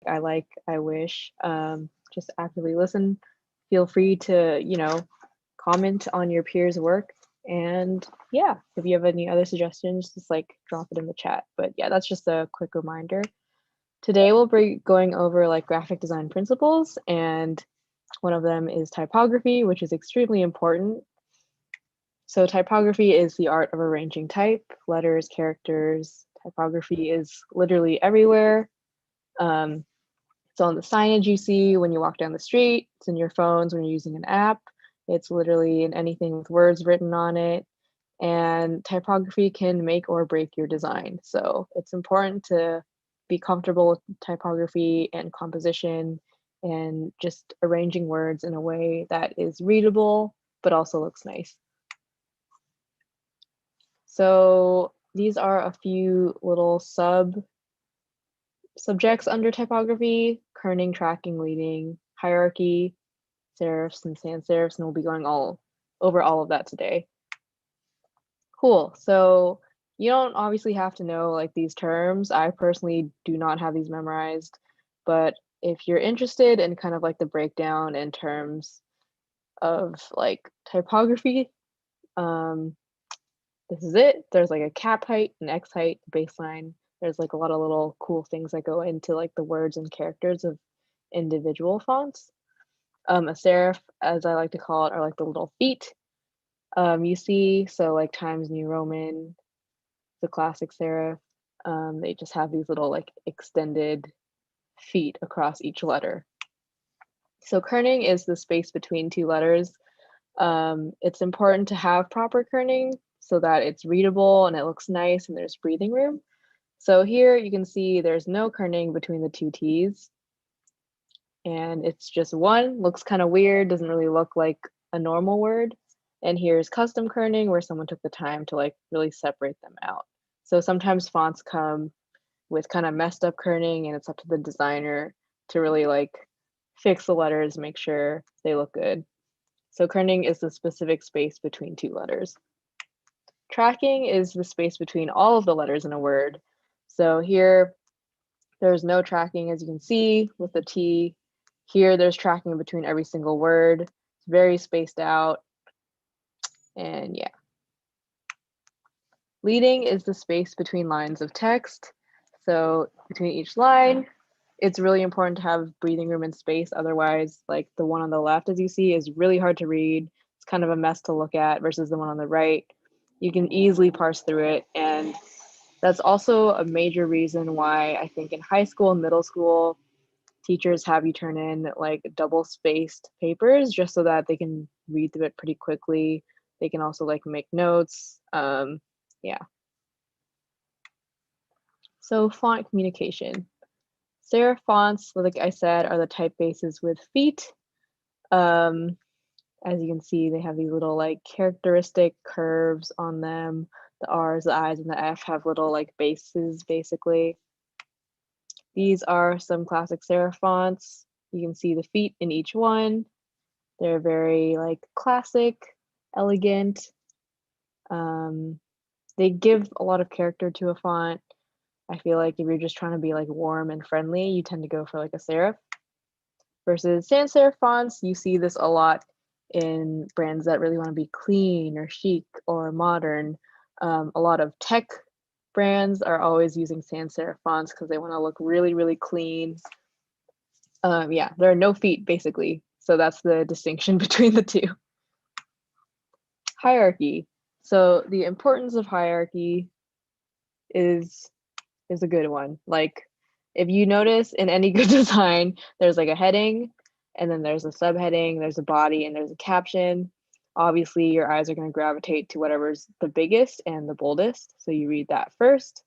I wish. Just actively listen. Feel free to, comment on your peers' work. And yeah, if you have any other suggestions, just like drop it in the chat. But yeah, that's just a quick reminder. Today we'll be going over like graphic design principles, and one of them is typography, which is extremely important. So typography is the art of arranging type, letters, characters. Typography is literally everywhere. It's on the signage you see when you walk down the street. It's in your phones when you're using an app. It's literally in anything with words written on it. And typography can make or break your design. So it's important to be comfortable with typography and composition and just arranging words in a way that is readable, but also looks nice. So these are a few little subjects under typography: kerning, tracking, leading, hierarchy, serifs, and sans serifs, and we'll be going over all of that today. Cool. So you don't obviously have to know like these terms. I personally do not have these memorized, but if you're interested in kind of like the breakdown in terms of like typography, this is it. There's like a cap height, an X height, baseline. There's like a lot of little cool things that go into like the words and characters of individual fonts. A serif, as I like to call it, are like the little feet you see. So like Times New Roman, the classic serif, they just have these little like extended feet across each letter. So kerning is the space between two letters. It's important to have proper kerning so that it's readable and it looks nice and there's breathing room. So here you can see there's no kerning between the two T's. And it's just one, looks kind of weird, doesn't really look like a normal word. And here's custom kerning, where someone took the time to like really separate them out. So sometimes fonts come with kind of messed up kerning, and it's up to the designer to really like fix the letters, make sure they look good. So kerning is the specific space between two letters. Tracking is the space between all of the letters in a word. So here, there's no tracking, as you can see, with the T. Here, there's tracking between every single word. It's very spaced out. And yeah. Leading is the space between lines of text. So between each line, it's really important to have breathing room and space. Otherwise, like the one on the left, as you see, is really hard to read. It's kind of a mess to look at versus the one on the right. You can easily parse through it. And that's also a major reason why I think in high school and middle school, teachers have you turn in like double spaced papers just so that they can read through it pretty quickly. They can also like make notes. Yeah. So font communication. Serif fonts, like I said, are the typefaces with feet. As you can see, they have these little like characteristic curves on them. The R's, the I's, and the F have little like bases, basically. These are some classic serif fonts. You can see the feet in each one. They're very like classic, elegant. They give a lot of character to a font. I feel like if you're just trying to be like warm and friendly, you tend to go for like a serif. Versus sans serif fonts, you see this a lot in brands that really want to be clean or chic or modern. A lot of tech brands are always using sans serif fonts because they want to look really, really clean. Yeah, there are no feet basically. So that's the distinction between the two. Hierarchy. So the importance of hierarchy is a good one. Like if you notice in any good design, there's like a heading, and then there's a subheading, there's a body, and there's a caption. Obviously, your eyes are going to gravitate to whatever's the biggest and the boldest. So you read that first,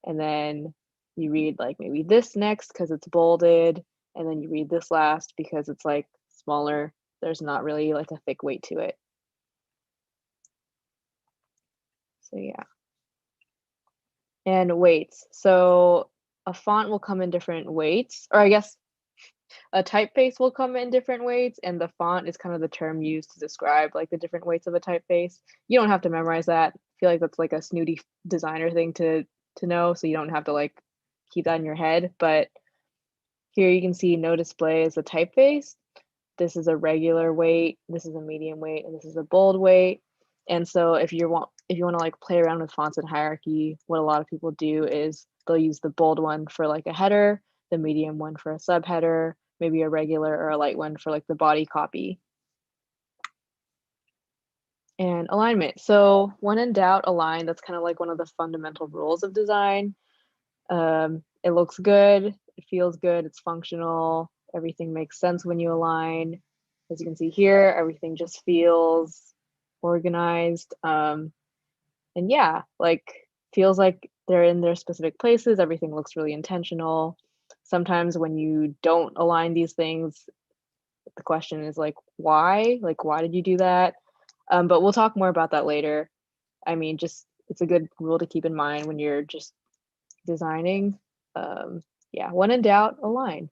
and then you read like maybe this next because it's bolded, and then you read this last because it's like smaller. There's not really like a thick weight to it. So yeah. And weights. So a font will come in different weights, or I guess a typeface will come in different weights, and the font is kind of the term used to describe like the different weights of a typeface. You don't have to memorize that. I feel like that's like a snooty designer thing to know, so you don't have to like keep that in your head. But Here you can see no display is the typeface. This is a regular weight, this is a medium weight, and this is a bold weight. And so if you want to like play around with fonts and hierarchy, what a lot of people do is they'll use the bold one for like a header, the medium one for a subheader, maybe a regular or a light one for like the body copy. And alignment. So when in doubt, align. That's kind of like one of the fundamental rules of design. It looks good, it feels good, it's functional, everything makes sense when you align. As you can see here, everything just feels organized. And yeah, like feels like they're in their specific places, everything looks really intentional. Sometimes when you don't align these things, the question is like, why? Like, why did you do that? But we'll talk more about that later. I mean, just it's a good rule to keep in mind when you're just designing. Yeah, when in doubt, align.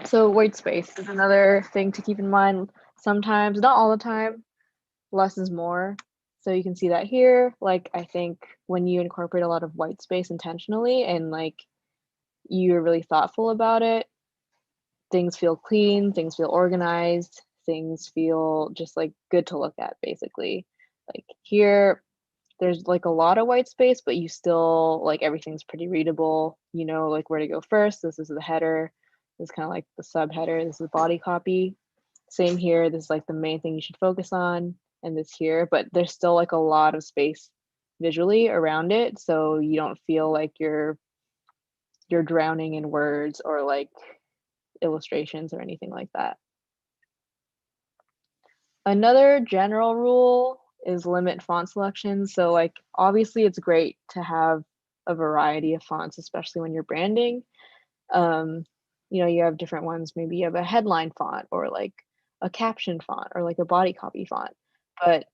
So white space is another thing to keep in mind. Sometimes, not all the time, less is more. So you can see that here. Like, I think when you incorporate a lot of white space intentionally and like you're really thoughtful about it, things feel clean, things feel organized, things feel just like good to look at, basically. Like here, there's like a lot of white space, but you still like everything's pretty readable. You know, like where to go first. This is the header. This is kind of like the subheader. This is the body copy. Same here. This is like the main thing you should focus on, and this here. But there's still like a lot of space visually around it, so you don't feel like you're drowning in words or like illustrations or anything like that. Another general rule is limit font selection. So like obviously it's great to have a variety of fonts, especially when you're branding. You know, you have different ones. Maybe you have a headline font or like a caption font or like a body copy font. But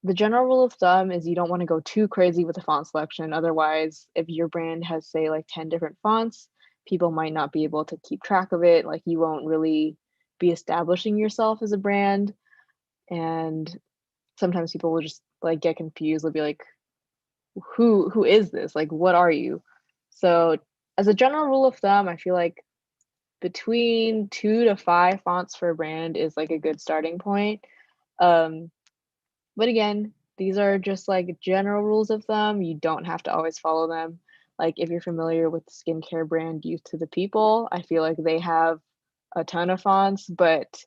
the general rule of thumb is you don't want to go too crazy with the font selection. Otherwise, if your brand has say like 10 different fonts, people might not be able to keep track of it. Like you won't really be establishing yourself as a brand. And sometimes people will just like get confused. They'll be like, who is this? Like, what are you? So as a general rule of thumb, I feel like between 2 to 5 fonts for a brand is like a good starting point. But again, these are just like general rules of thumb. You don't have to always follow them. Like if you're familiar with the skincare brand Youth to the People, I feel like they have a ton of fonts, but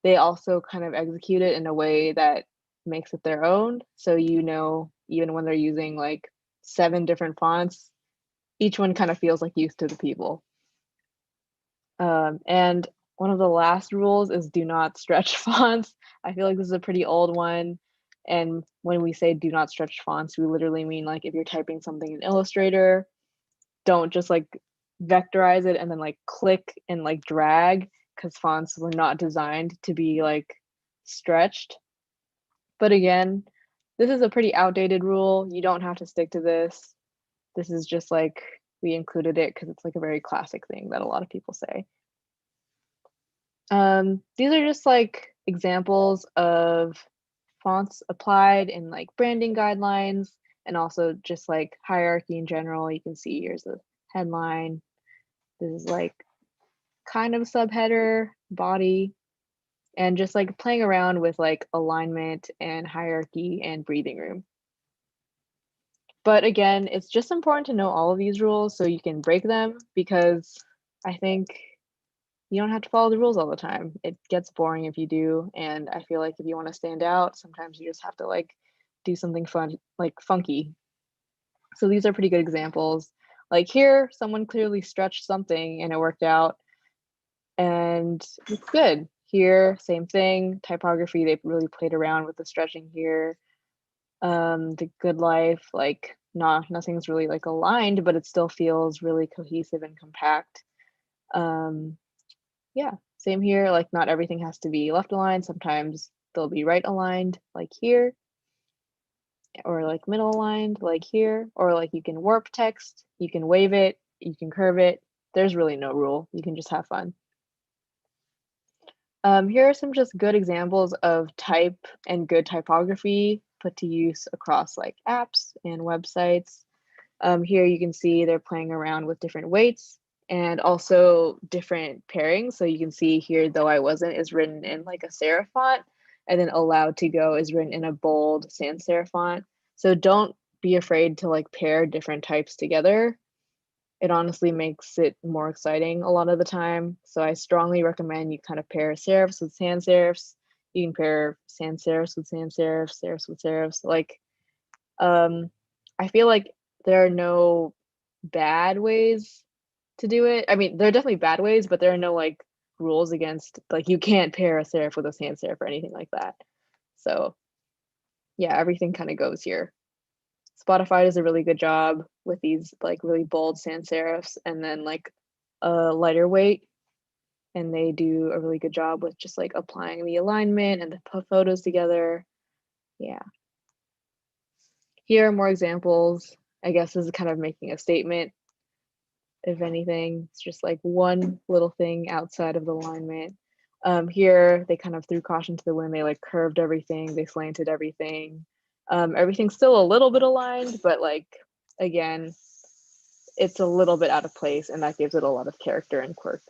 they also kind of execute it in a way that makes it their own. So you know, even when they're using like 7 different fonts, each one kind of feels like Youth to the People. And one of the last rules is do not stretch fonts. I feel like this is a pretty old one. And when we say do not stretch fonts, we literally mean like if you're typing something in Illustrator, don't just like vectorize it and then like click and like drag, because fonts were not designed to be like stretched. But again, this is a pretty outdated rule. You don't have to stick to this. This is just like we included it because it's like a very classic thing that a lot of people say. These are just like examples of fonts applied in like branding guidelines and also just like hierarchy in general. You can see here's the headline. This is like kind of subheader, body, and just like playing around with like alignment and hierarchy and breathing room. But again, it's just important to know all of these rules so you can break them, because I think you don't have to follow the rules all the time. It gets boring if you do. And I feel like if you want to stand out, sometimes you just have to like do something fun, like funky. So these are pretty good examples. Like here, someone clearly stretched something and it worked out and it's good. Here, same thing. Typography, they really played around with the stretching here. The Good Life, like nothing's really like aligned, but it still feels really cohesive and compact. Yeah, same here. Like not everything has to be left aligned. Sometimes they'll be right aligned, like here, or like middle aligned, like here, or like you can warp text, you can wave it, you can curve it. There's really no rule. You can just have fun. Here are some just good examples of type and good typography put to use across like apps and websites. Here you can see they're playing around with different weights and also different pairings. So you can see here, though I wasn't, is written in like a serif font, and then allowed to go is written in a bold sans serif font. So don't be afraid to like pair different types together. It honestly makes it more exciting a lot of the time. So I strongly recommend you kind of pair serifs with sans serifs. You can pair sans serifs with sans serifs, serifs with serifs. Like, I feel like there are no bad ways to do it. I mean, there are definitely bad ways, but there are no like rules against, like, you can't pair a serif with a sans serif or anything like that. So yeah, everything kind of goes here. Spotify does a really good job with these like really bold sans serifs and then like a lighter weight. And they do a really good job with just like applying the alignment and the photos together. Yeah. Here are more examples. I guess this is kind of making a statement. If anything, it's just like one little thing outside of the alignment. Here, they kind of threw caution to the wind. They like curved everything. They slanted everything. Everything's still a little bit aligned, but like, again, it's a little bit out of place, and that gives it a lot of character and quirk.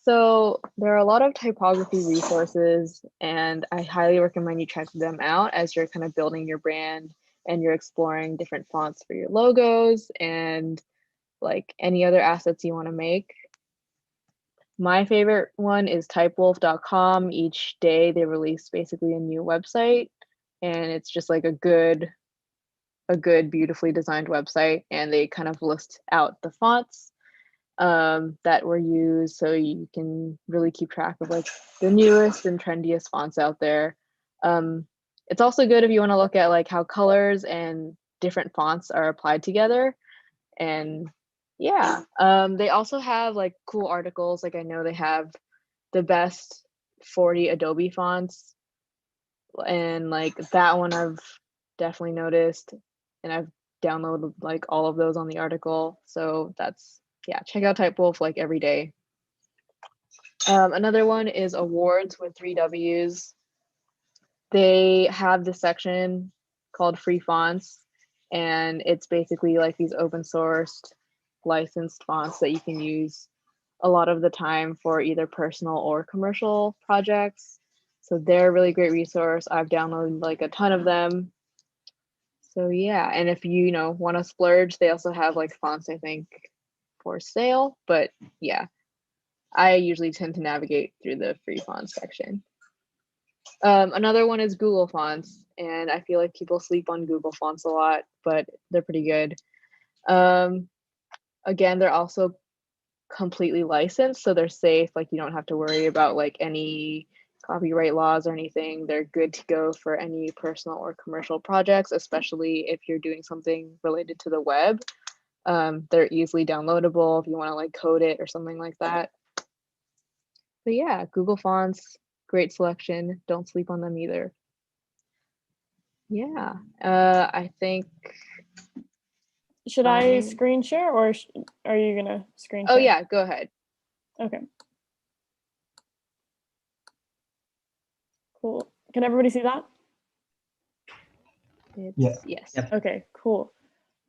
So there are a lot of typography resources, and I highly recommend you check them out as you're kind of building your brand and you're exploring different fonts for your logos and like any other assets you want to make. My favorite one is typewolf.com. Each day they release basically a new website, and it's just like a good, beautifully designed website, and they kind of list out the fonts that were used, so you can really keep track of like the newest and trendiest fonts out there. It's also good if you want to look at like how colors and different fonts are applied together. And yeah, they also have like cool articles. Like I know they have the best 40 Adobe fonts, and like that one I've definitely noticed, and I've downloaded like all of those on the article. So that's, yeah, check out Typewolf like every day. Another one is awwwards with 3Ws. They have this section called free fonts, and it's basically like these open sourced licensed fonts that you can use a lot of the time for either personal or commercial projects. So they're a really great resource. I've downloaded like a ton of them. So yeah, and if you know want to splurge, they also have like fonts, I think, for sale. But yeah, I usually tend to navigate through the free fonts section. Another one is Google Fonts, and I feel like people sleep on Google Fonts a lot, but they're pretty good. Again, they're also completely licensed, so they're safe. Like you don't have to worry about like any copyright laws or anything. They're good to go for any personal or commercial projects, especially if you're doing something related to the web. They're easily downloadable if you want to like code it or something like that. But yeah, Google Fonts, great selection. Don't sleep on them either. Yeah, I think. Should I screen share, or are you gonna screen share? Oh yeah, go ahead. Okay. Cool. Can everybody see that? Yes. Yep. Okay, cool.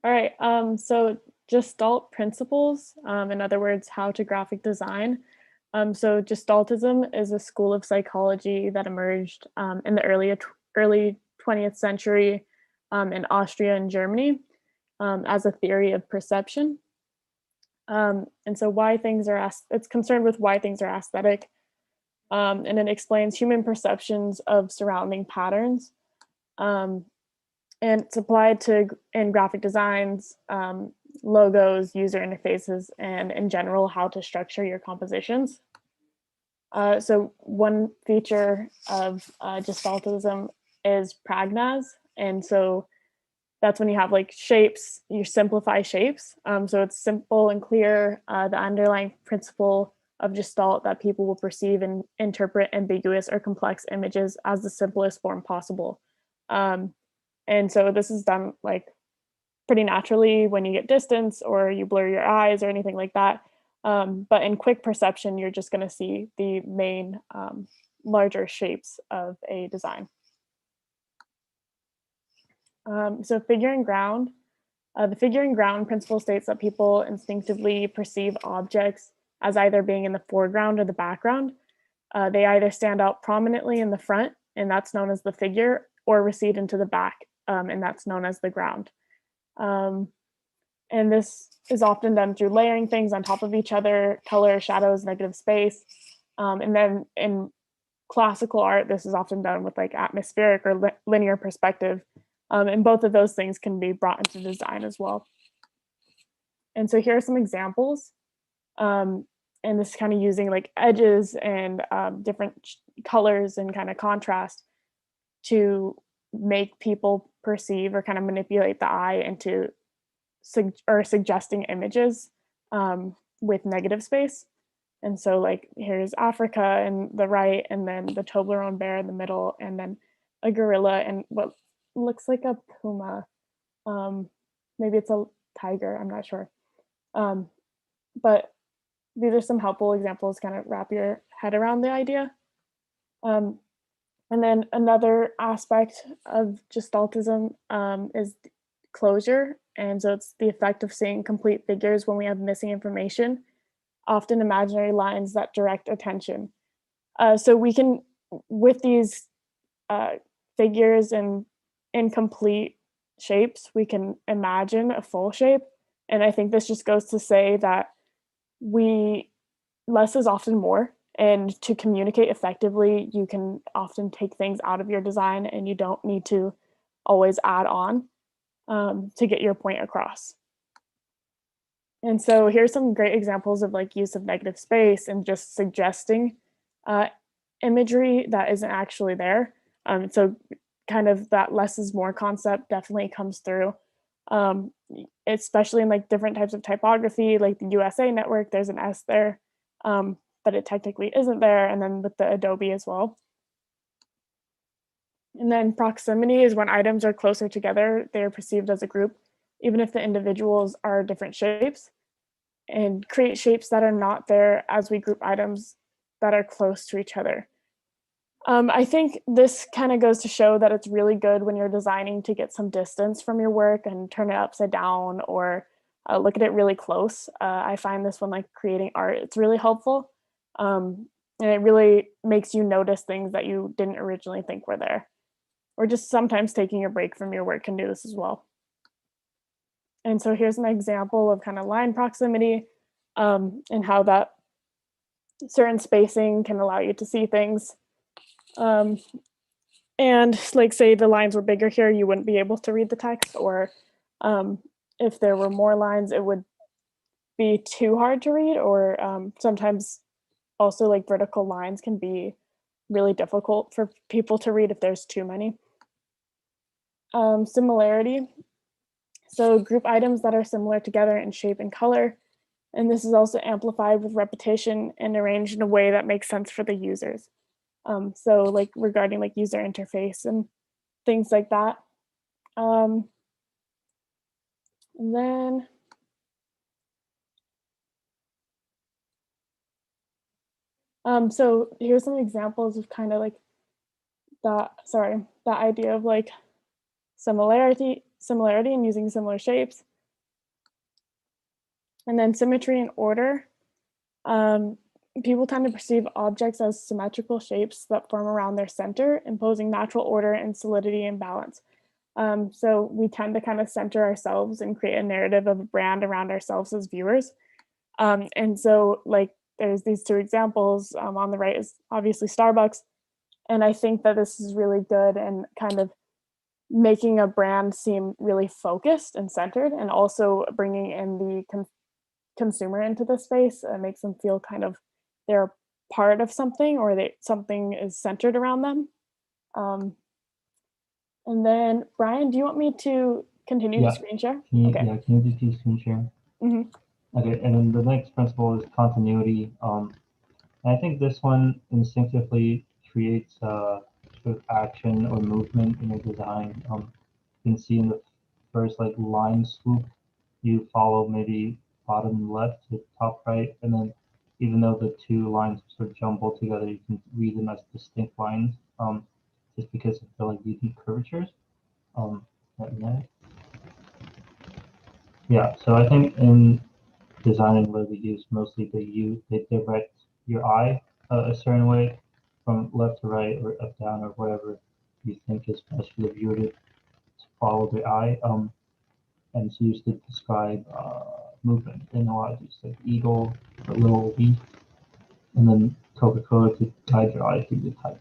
All right, so Gestalt principles, in other words, how to graphic design. So Gestaltism is a school of psychology that emerged in the early 20th century in Austria and Germany as a theory of perception. And so why things are it's concerned with why things are aesthetic, and it explains human perceptions of surrounding patterns. And it's applied to in graphic designs, logos, user interfaces, and in general, how to structure your compositions. So one feature of Gestaltism is Prägnaz. And so that's when you have like shapes, you simplify shapes. So it's simple and clear, the underlying principle of Gestalt that people will perceive and interpret ambiguous or complex images as the simplest form possible. And so this is done like pretty naturally when you get distance or you blur your eyes or anything like that. But in quick perception, you're just going to see the main larger shapes of a design. So figure and ground The figure and ground principle states that people instinctively perceive objects as either being in the foreground or the background. They either stand out prominently in the front, and that's known as the figure, or recede into the back, and that's known as the ground. And this is often done through layering things on top of each other, color, shadows, negative space. And then in classical art, this is often done with like atmospheric or linear perspective. And both of those things can be brought into design as well. And so here are some examples. And this is kind of using like edges and different colors and kind of contrast to make people perceive or kind of manipulate the eye into suggesting images with negative space. And so like here's Africa in the right, and then the Toblerone bear in the middle, and then a gorilla and what looks like a puma. Maybe it's a tiger, I'm not sure. But these are some helpful examples, kind of wrap your head around the idea. And then another aspect of gestaltism is closure. And so it's the effect of seeing complete figures when we have missing information, often imaginary lines that direct attention. So we can, with these figures and incomplete shapes, we can imagine a full shape. And I think this just goes to say that less is often more. And to communicate effectively, you can often take things out of your design and you don't need to always add on to get your point across. And so here's some great examples of like use of negative space and just suggesting imagery that isn't actually there. So kind of that less is more concept definitely comes through, especially in like different types of typography, like the USA network, there's an S there, but it technically isn't there. And then with the Adobe as well. And then proximity is when items are closer together, they're perceived as a group, even if the individuals are different shapes, and create shapes that are not there as we group items that are close to each other. I think this kind of goes to show that it's really good when you're designing to get some distance from your work and turn it upside down or look at it really close. I find this when like creating art, it's really helpful. And it really makes you notice things that you didn't originally think were there. Or just sometimes taking a break from your work can do this as well. And so here's an example of kind of line proximity and how that certain spacing can allow you to see things. And like say the lines were bigger here, you wouldn't be able to read the text, or if there were more lines, it would be too hard to read, or sometimes also like vertical lines can be really difficult for people to read if there's too many. Similarity. So group items that are similar together in shape and color. And this is also amplified with repetition and arranged in a way that makes sense for the users. So like regarding like user interface and things like that. And then so here's some examples of kind of like that idea of like similarity and using similar shapes. And then symmetry and order. People tend to perceive objects as symmetrical shapes that form around their center, imposing natural order and solidity and balance. So we tend to kind of center ourselves and create a narrative of a brand around ourselves as viewers. And so like there's these two examples. On the right is obviously Starbucks. And I think that this is really good and kind of making a brand seem really focused and centered, and also bringing in the consumer into the space makes them feel kind of they're part of something, or that something is centered around them. And then Brian, do you want me to continue to screen share? Okay. Yeah, can you just do screen share? Okay, and then the next principle is continuity. And I think this one instinctively creates sort of action or movement in a design. You can see in the first like line swoop, you follow maybe bottom left to top right, and then even though the two lines sort of jumble together, you can read them as distinct lines, just because of the like unique curvatures. Yeah, so I think in designing where we use mostly they direct your eye a certain way from left to right or up down or whatever you think is best for the viewer to follow the eye. And it's used to describe movement in a lot of these, like eagle or little leaf, and then Coca-Cola to guide your eye through the type.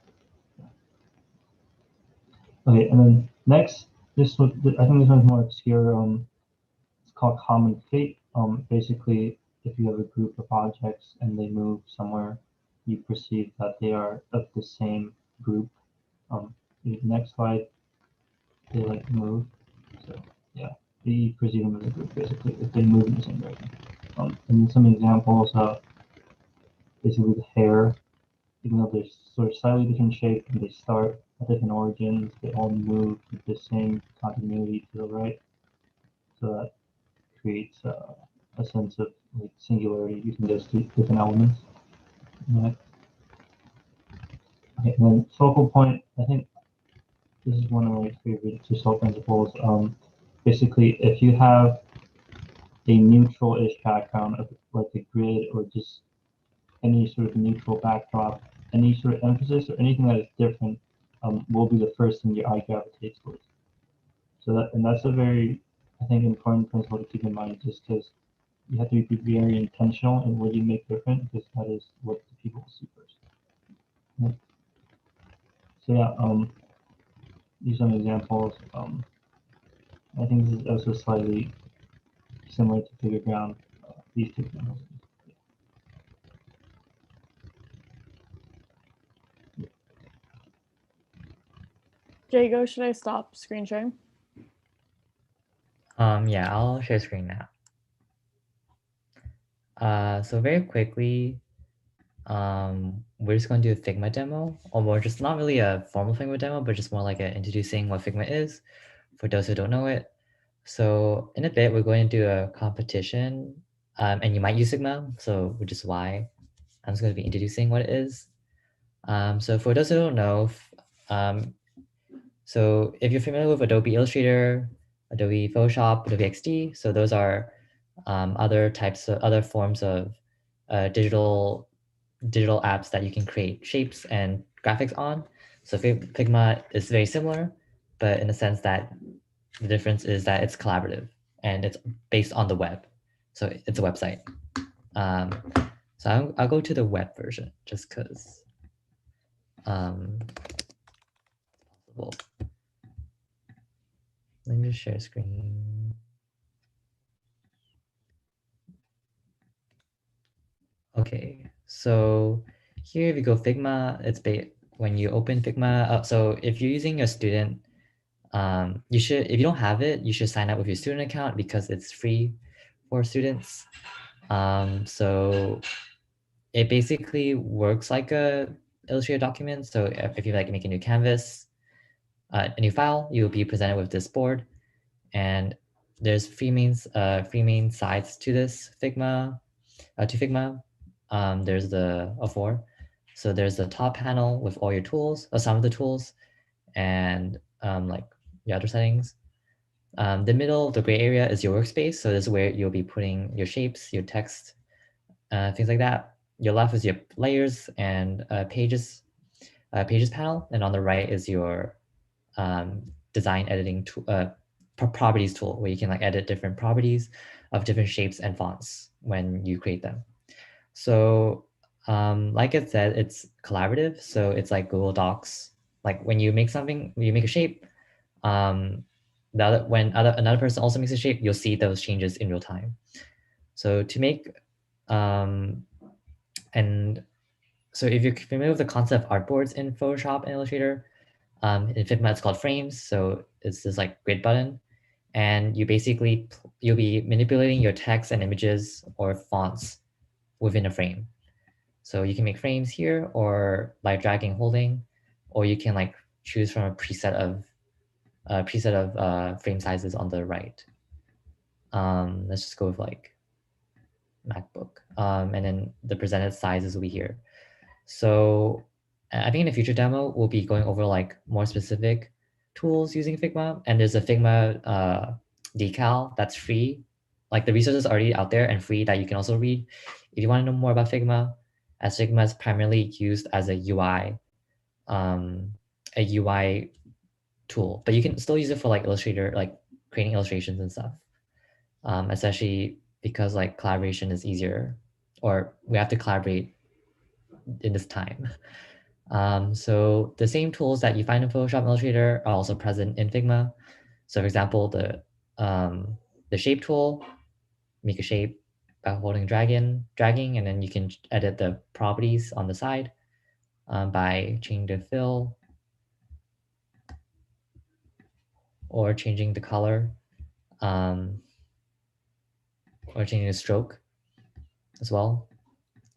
Okay, and then next, this one, I think this one's more obscure. It's called common fate. Basically, if you have a group of objects and they move somewhere, you perceive that they are of the same group. The next slide, they like move. So yeah, you perceive them as a group basically if they move in the same direction. And some examples, basically the hair, even though they're sort of slightly different shape and they start at different origins, they all move with the same continuity to the right. So that creates a sense of like singularity between those two different elements. Right. Okay, and then focal point, I think this is one of my favorite Gestalt principles. Basically, if you have a neutral-ish background of like a grid or just any sort of neutral backdrop, any sort of emphasis or anything that is different will be the first thing your eye gravitates towards. So that's a very, I think, important principle to keep in mind, just because you have to be very intentional in what you make different, because that is what the people see first. Yeah. So yeah, these are some examples. I think this is also slightly similar to figure ground. These two examples. Jago, should I stop screen sharing? Yeah, I'll share screen now. So very quickly, we're just going to do a Figma demo, or more just not really a formal Figma demo, but just more like introducing what Figma is for those who don't know it. So in a bit, we're going to do a competition, and you might use Figma, so which is why I'm just going to be introducing what it is. So for those who don't know, so if you're familiar with Adobe Illustrator, Adobe Photoshop, Adobe XD, so those are other forms of digital apps that you can create shapes and graphics on. So Figma is very similar, but in the sense that the difference is that it's collaborative and it's based on the web. So it's a website. So I'll go to the web version just because possible. Let me just share screen. Okay, so here if you go Figma, it's when you open Figma. So if you're using a student, you should, if you don't have it, you should sign up with your student account because it's free for students. So it basically works like a Illustrator document. So if you like make a new canvas, a new file, you'll be presented with this board, and there's three main sides to this Figma. There's the four. So there's the top panel with all your tools, or some of the tools, and like your other settings. The middle, the gray area is your workspace. So this is where you'll be putting your shapes, your text, things like that. Your left is your layers and pages panel. And on the right is your design editing properties tool, where you can like edit different properties of different shapes and fonts when you create them. So like I said, it's collaborative. So it's like Google Docs. Like when you make something, when you make a shape, another person also makes a shape, you'll see those changes in real time. So to make, and so if you're familiar with the concept of artboards in Photoshop and Illustrator, in Figma it's called frames. So it's this like grid button, and you'll be manipulating your text and images or fonts within a frame. So you can make frames here, or by dragging, holding, or you can like choose from a preset of frame sizes on the right. Let's just go with like MacBook, and then the presented sizes will be here. So I think in the future demo, we'll be going over like more specific tools using Figma, and there's a Figma DeCal that's free like the resources already out there and free that you can also read. If you want to know more about Figma, as Figma is primarily used as a UI tool, but you can still use it for like Illustrator, like creating illustrations and stuff. Especially because like collaboration is easier, or we have to collaborate in this time. So the same tools that you find in Photoshop and Illustrator are also present in Figma. So for example, the shape tool, make a shape by holding dragging, and then you can edit the properties on the side by changing the fill or changing the color or changing the stroke as well.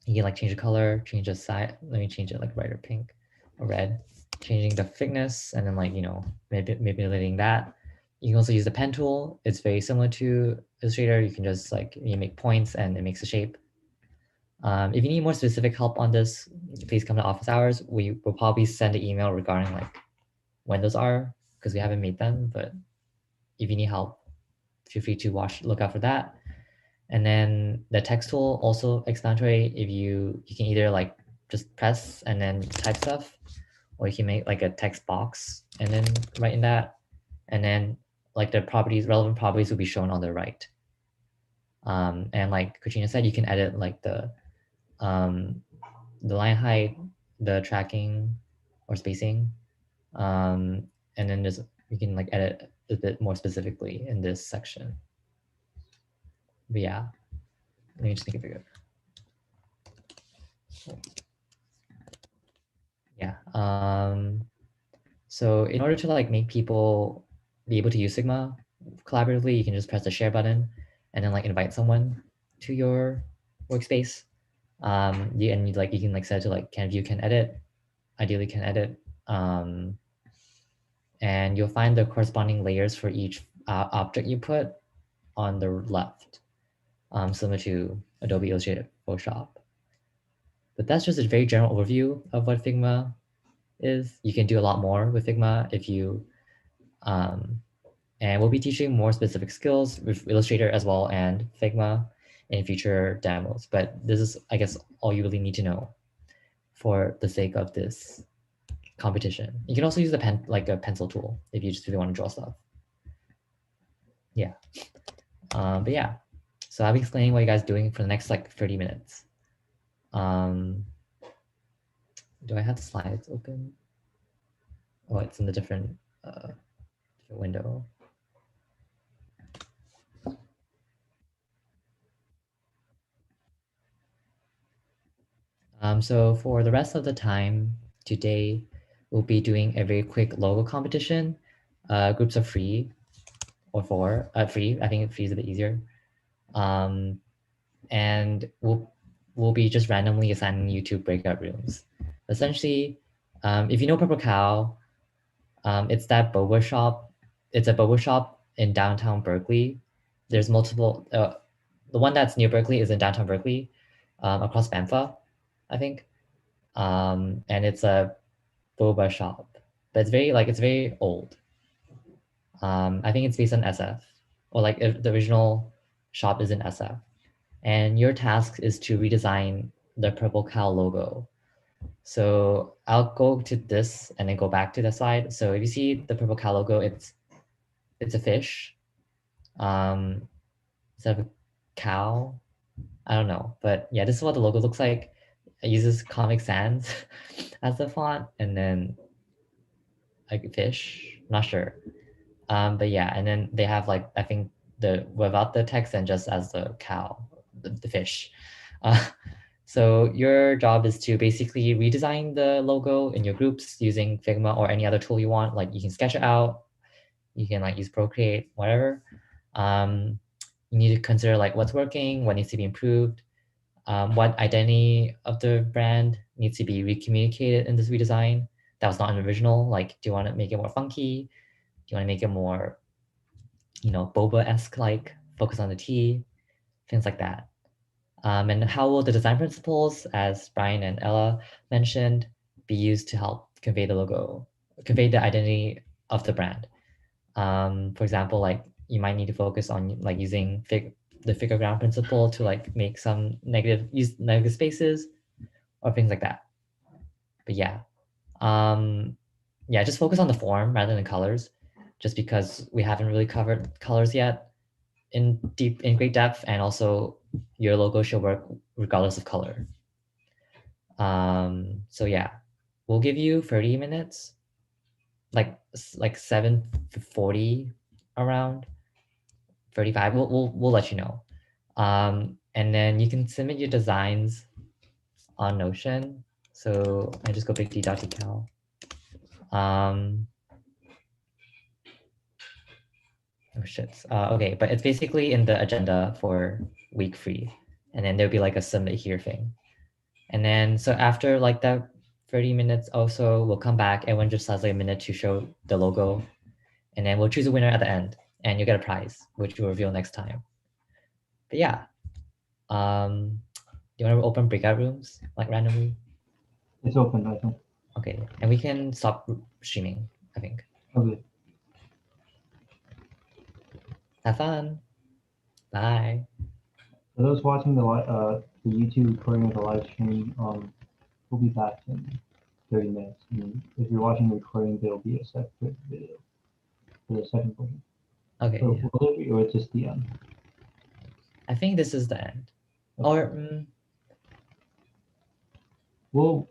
You can like change the color, change the side. Let me change it like red or pink or red. Changing the thickness and then like, you know, manipulating that. You can also use the pen tool. It's very similar to Illustrator. You can just like, you make points and it makes a shape. If you need more specific help on this, please come to office hours. We will probably send an email regarding like when those are, because we haven't made them, but if you need help, feel free to look out for that. And then the text tool, also explanatory. If you can either like just press and then type stuff, or you can make like a text box and then write in that. And then like the properties, relevant properties will be shown on the right. And like Katrina said, you can edit like the line height, the tracking or spacing. And then you can like edit a bit more specifically in this section. But yeah, let me just make it bigger. Yeah. So in order to like make people be able to use Figma collaboratively, you can just press the share button and then like invite someone to your workspace. You can like set it to like can view, can edit, ideally can edit. And you'll find the corresponding layers for each object you put on the left, similar to Adobe Illustrator, Photoshop. But that's just a very general overview of what Figma is. You can do a lot more with Figma if you, and we'll be teaching more specific skills with Illustrator as well and Figma in future demos. But this is, I guess, all you really need to know for the sake of this competition. You can also use the pen, like a pencil tool, if you just really want to draw stuff. Yeah. But yeah, so I'll be explaining what you guys are doing for the next like 30 minutes. Do I have the slides open? Oh, it's in the different window. So for the rest of the time today, we'll be doing a very quick logo competition. Groups of 3 or 4, free. I think free is a bit easier. And we'll be just randomly assigning you to breakout rooms. Essentially, if you know Purple Cow, it's that boba shop. It's a boba shop in downtown Berkeley. There's multiple. The one that's near Berkeley is in downtown Berkeley, across Bamfa, I think. And it's a boba shop, but it's very old. I think it's based on SF, or like the original shop is in SF. And your task is to redesign the Purple Cow logo. So I'll go to this and then go back to the slide. So if you see the Purple Cow logo, it's a fish instead of a cow. I don't know, but yeah, this is what the logo looks like. It uses Comic Sans as the font, and then like fish. Not sure, but yeah, and then they have like I think the without the text and just as the cow, the fish. So your job is to basically redesign the logo in your groups using Figma or any other tool you want. Like you can sketch it out, you can like use Procreate, whatever. You need to consider like what's working, what needs to be improved, what identity of the brand needs to be recommunicated in this redesign that was not an original. Like, do you want to make it more funky? Do you want to make it more, you know, boba-esque, like focus on the T, things like that. And how will the design principles, as Brian and Ella mentioned, be used to help convey the logo, convey the identity of the brand? For example, like you might need to focus on like using the figure ground principle to like make some use negative spaces or things like that. But yeah, yeah, just focus on the form rather than colors, just because we haven't really covered colors yet in great depth, and also your logo should work regardless of color. So yeah, we'll give you 30 minutes, like 7:40 around 35. We'll let you know. And then you can submit your designs on Notion. So I just go big.d.decal. Oh shit. Okay, but it's basically in the agenda for week 3. And then there'll be like a submit here thing. And then, so after like that 30 minutes also, we'll come back. Everyone just has like a minute to show the logo. And then we'll choose a winner at the end. And you'll get a prize, which we'll reveal next time. But yeah. Do you want to open breakout rooms like randomly? It's open, I think. Okay, and we can stop streaming, I think. Okay. Have fun. Bye. For those watching the YouTube recording of the live stream, we'll be back in 30 minutes. And if you're watching the recording, there'll be a separate video for the second version. Okay. So Yeah. will it be, or it's just the end? I think this is the end. Okay. Or Well,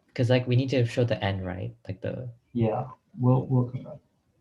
because like we need to show the end, right? Like the yeah, we'll come back.